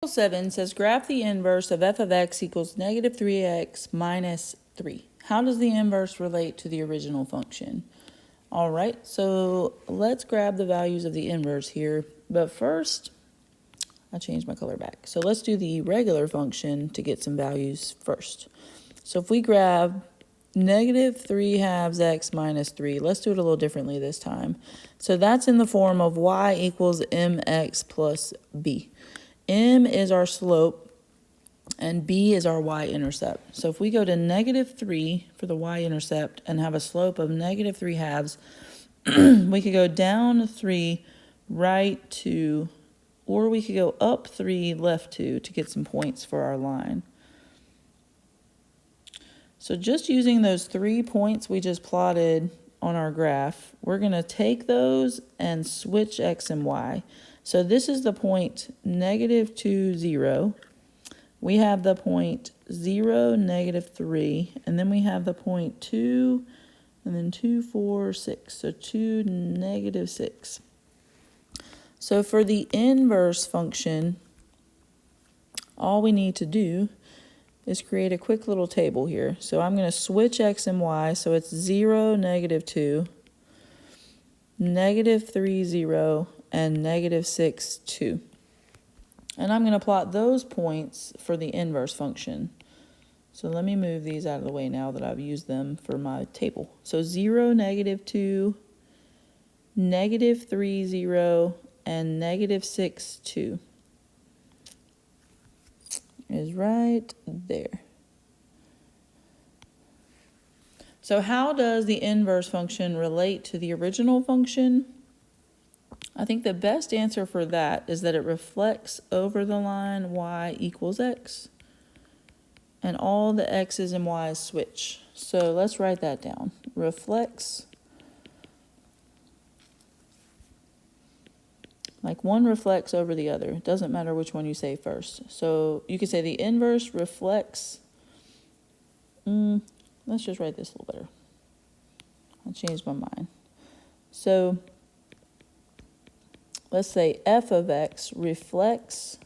7 says graph the inverse of f of x equals negative 3x minus 3. How does the inverse relate to the original function? All right, so let's grab the values of the inverse here. But first, I changed my color back. So let's do the regular function to get some values first. So if we grab negative 3 halves x minus 3, let's do it a little differently this time. So that's in the form of y equals mx plus b. M is our slope, and b is our y-intercept. So if we go to negative 3 for the y-intercept and have a slope of negative 3 halves, we could go down 3, right 2, or we could go up 3, left 2 to get some points for our line. So just using those 3 points we just plotted on our graph, we're going to take those and switch x and y. So this is the point negative 2, 0. We have the point 0, negative 3, and then we have the point 2, and then 2, 4, 6. So 2, negative 6. So for the inverse function, all we need to do is create a quick little table here. So I'm going to switch x and y, so it's 0, negative 2, negative 3, 0, and negative 6, 2. And I'm going to plot those points for the inverse function. So let me move these out of the way now that I've used them for my table. So 0, negative 2, negative 3, 0, and negative 6, 2 is right there. So how does the inverse function relate to the original function? I think the best answer for that is that it reflects over the line y equals x, and all the x's and y's switch. So let's write that down. Reflects, like one reflects over the other. It doesn't matter which one you say first. So you could say the inverse reflects, let's just write this a little better. I changed my mind. So let's say f of x reflects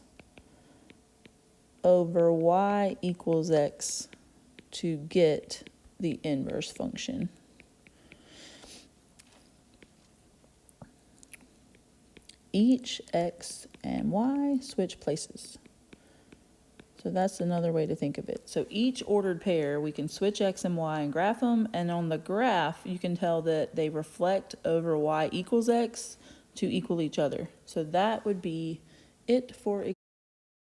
over y equals x to get the inverse function. Each x and y switch places. So that's another way to think of it. So each ordered pair, we can switch x and y and graph them, and on the graph, you can tell that they reflect over y equals x to equal each other. So that would be it for example.